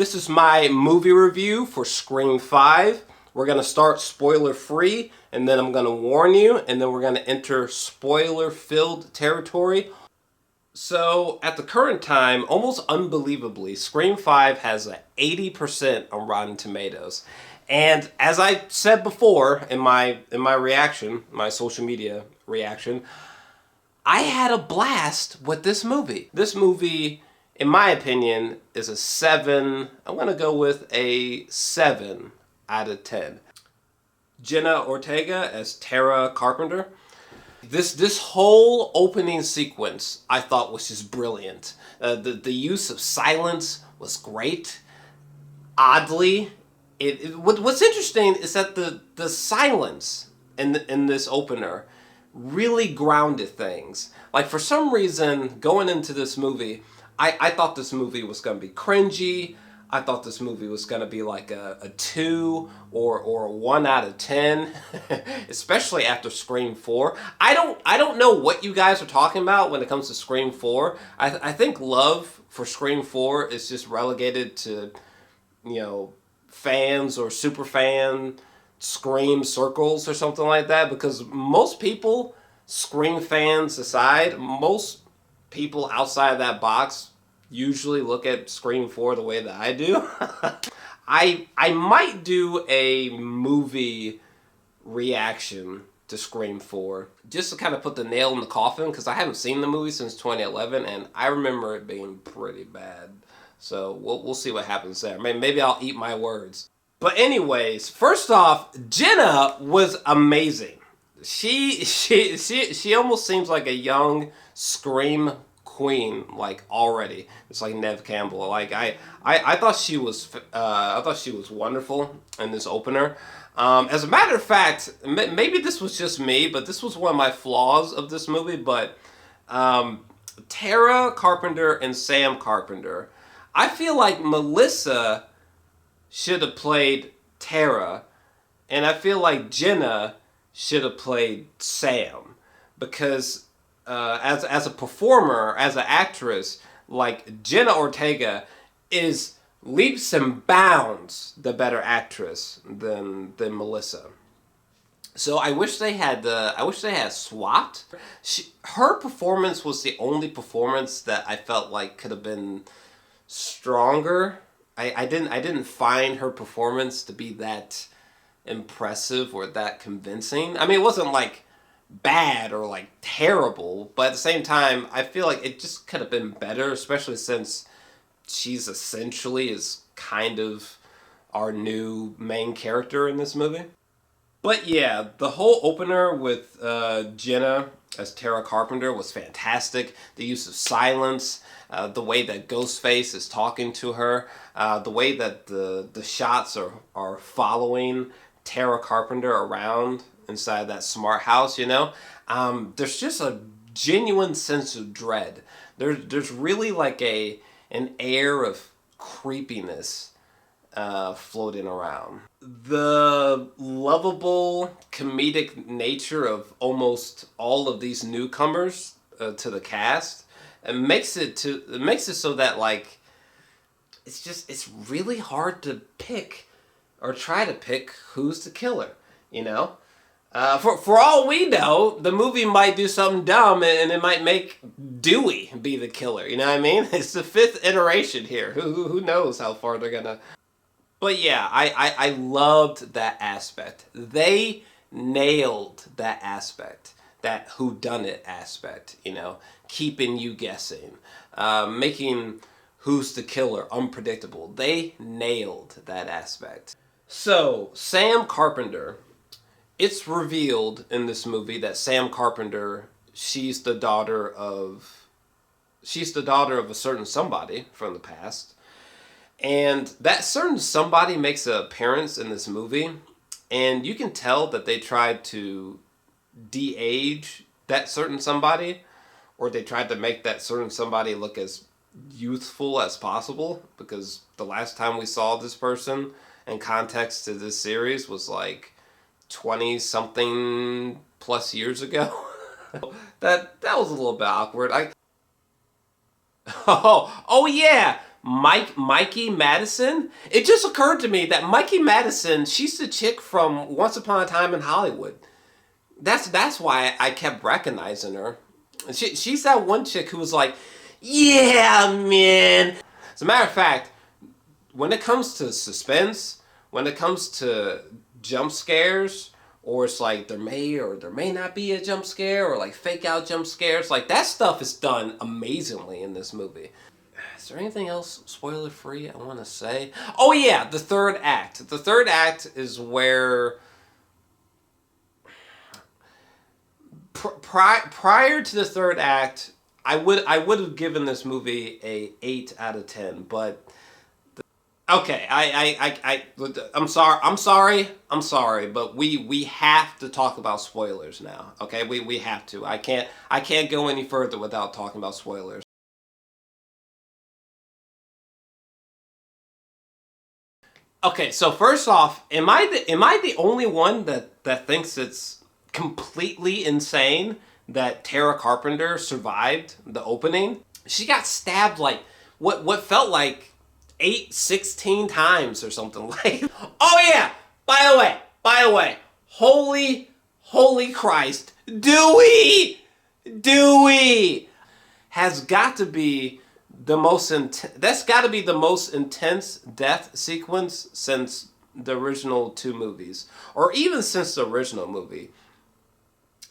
This is my movie review for Scream 5. We're going to start spoiler free, and then I'm going to warn you, and then we're going to enter spoiler filled territory. So at the current time, almost unbelievably, Scream 5 has an 80% on Rotten Tomatoes. And as I said before in my reaction, my social media reaction, I had a blast with this movie. This movie, in my opinion, is a 7. I'm going to go with a 7 out of 10. Jenna Ortega as Tara Carpenter. This whole opening sequence I thought was just brilliant. The use of silence was great. Oddly, what's interesting is that the silence in this opener really grounded things. Like, for some reason, going into this movie, I thought this movie was going to be cringy. I thought this movie was going to be like a 2 or a 1 out of 10, especially after Scream 4. I don't know what you guys are talking about when it comes to Scream 4. I think love for Scream 4 is just relegated to, fans or super fan Scream circles or something like that, because most people, Scream fans aside, most people outside of that box usually look at Scream 4 the way that I do. I might do a movie reaction to Scream 4 just to kind of put the nail in the coffin, because I haven't seen the movie since 2011 and I remember it being pretty bad. So we'll see what happens there. Maybe I'll eat my words. But anyways, first off, Jenna was amazing. She almost seems like a young Scream queen, like, already. It's like Neve Campbell. Like, I thought she was wonderful in this opener. As a matter of fact, maybe this was just me, but this was one of my flaws of this movie. But Tara Carpenter and Sam Carpenter, I feel like Melissa should have played Tara, and I feel like Jenna should have played Sam, because as a performer, as an actress, like, Jenna Ortega is leaps and bounds the better actress than Melissa. So I wish they had swapped. Her performance was the only performance that I felt like could have been stronger. I didn't find her performance to be that impressive or that convincing. I mean, it wasn't like bad or like terrible, but at the same time, I feel like it just could have been better, especially since she's essentially is kind of our new main character in this movie. But yeah, the whole opener with Jenna as Tara Carpenter was fantastic. The use of silence, the way that Ghostface is talking to her, the way that the shots are following Tara Carpenter around inside that smart house, there's just a genuine sense of dread. There's really like an air of creepiness floating around. The lovable comedic nature of almost all of these newcomers to the cast, it makes it so that, like, it's really hard to pick or try to pick who's the killer, For all we know, the movie might do something dumb and it might make Dewey be the killer, you know what I mean? It's the 5th iteration here. Who knows how far they're gonna... But yeah, I loved that aspect. They nailed that aspect, that whodunit aspect, keeping you guessing, making who's the killer unpredictable. They nailed that aspect. So, Sam Carpenter, it's revealed in this movie that Sam Carpenter, she's the daughter of a certain somebody from the past. And that certain somebody makes an appearance in this movie, and you can tell that they tried to de-age that certain somebody, or they tried to make that certain somebody look as youthful as possible, because the last time we saw this person in context to this series was like 20-something plus years ago. that was a little bit awkward. Oh yeah, Mikey Madison. It just occurred to me that Mikey Madison, she's the chick from Once Upon a Time in Hollywood. That's why I kept recognizing her. She's that one chick who was like, yeah, man. As a matter of fact, when it comes to suspense, when it comes to jump scares, or it's like there may or there may not be a jump scare, or like fake out jump scares, like that stuff is done amazingly in this movie. Is there anything else spoiler free I want to say? Oh yeah, the third act. The third act is where prior to the third act, I would have given this movie a 8 out of 10, but okay, I'm sorry, but we have to talk about spoilers now. Okay, we have to. I can't go any further without talking about spoilers. Okay, so first off, am I the only one that thinks it's completely insane that Tara Carpenter survived the opening? She got stabbed like what felt like 16 times or something like. Oh yeah, by the way, holy Christ, Dewey has got to be the most that's got to be the most intense death sequence since the original 2 movies, or even since the original movie.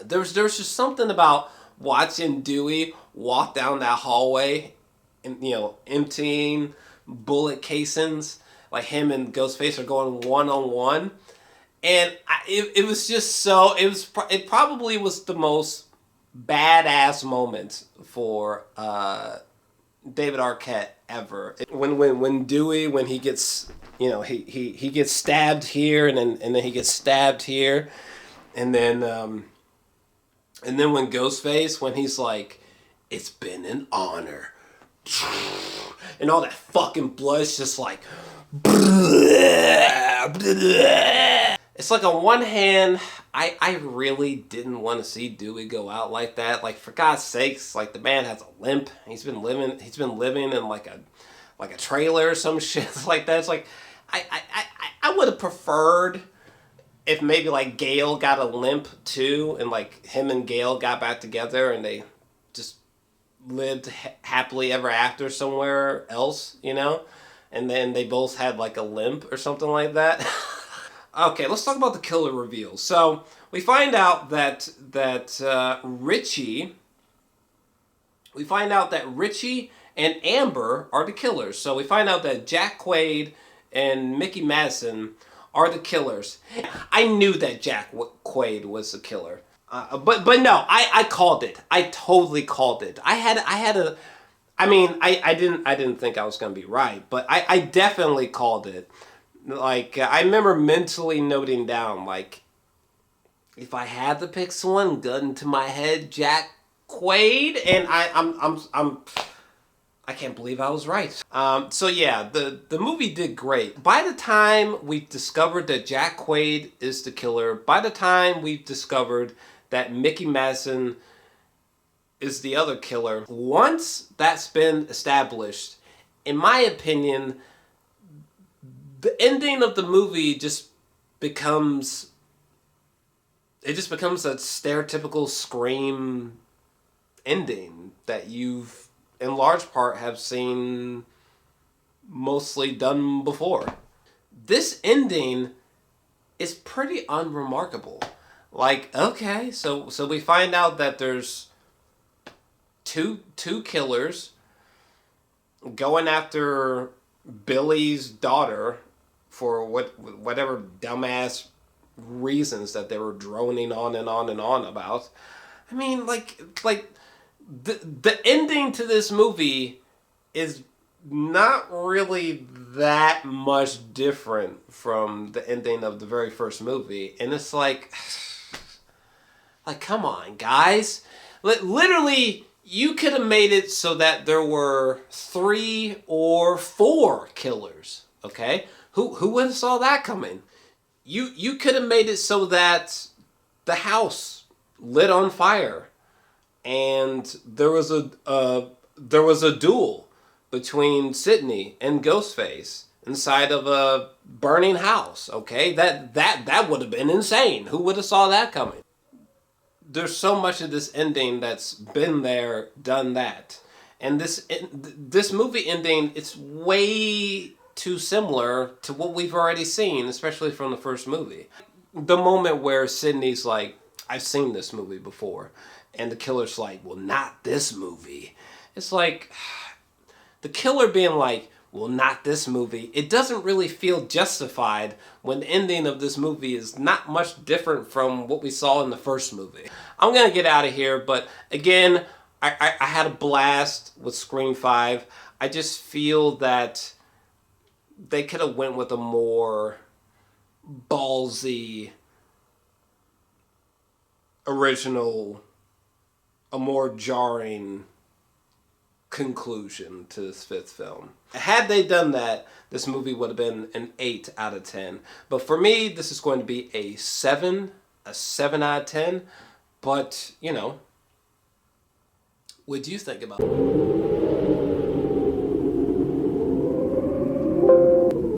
There's just something about watching Dewey walk down that hallway, and emptying bullet casings, like him and Ghostface are going one-on-one, and it was just so, it probably was the most badass moment for David Arquette ever. When Dewey, when he gets, he gets stabbed here, and then he gets stabbed here, and then when Ghostface, when he's like, it's been an honor, and all that fucking blood's just like, it's like on one hand, I really didn't want to see Dewey go out like that. Like, for God's sakes, like, the man has a limp. He's been living in like a trailer or some shit like that. It's like, I would have preferred if maybe like Gale got a limp too, and like him and Gale got back together and they just lived happily ever after somewhere else, and then they both had like a limp or something like that. Okay, let's talk about the killer reveal. So we find out that Richie and Amber are the killers. So we find out that Jack Quaid and Mikey Madison are the killers. I knew that Jack Quaid was the killer, but no, I called it. I totally called it. I didn't think I was gonna be right, but I definitely called it. Like, I remember mentally noting down, like, if I had to pick someone, gun to my head, Jack Quaid, and I can't believe I was right. So yeah, the movie did great. By the time we discovered that Jack Quaid is the killer, by the time we discovered that Mikey Madison is the other killer, once that's been established, in my opinion, the ending of the movie just becomes a stereotypical Scream ending that you've, in large part, have seen mostly done before. This ending is pretty unremarkable. Like, okay, so we find out that there's two killers going after Billy's daughter for whatever dumbass reasons that they were droning on and on and on about. I mean, like the ending to this movie is not really that much different from the ending of the very first movie, and it's like come on, guys. Literally, you could have made it so that there were 3 or 4 killers, okay? Who would have saw that coming? You could have made it so that the house lit on fire and there was a duel between Sidney and Ghostface inside of a burning house, okay? That would have been insane. Who would have saw that coming? There's so much of this ending that's been there, done that. And this movie ending, it's way too similar to what we've already seen, especially from the first movie. The moment where Sidney's like, I've seen this movie before. And the killer's like, well, not this movie. It's like, the killer being like, well, not this movie. It doesn't really feel justified when the ending of this movie is not much different from what we saw in the first movie. I'm going to get out of here, but again, I had a blast with Scream 5. I just feel that they could have went with a more ballsy, original, a more jarring conclusion to this fifth film. Had they done that, this movie would have been an 8 out of 10. But for me, this is going to be a 7 out of 10. But, you know, what do you think about it?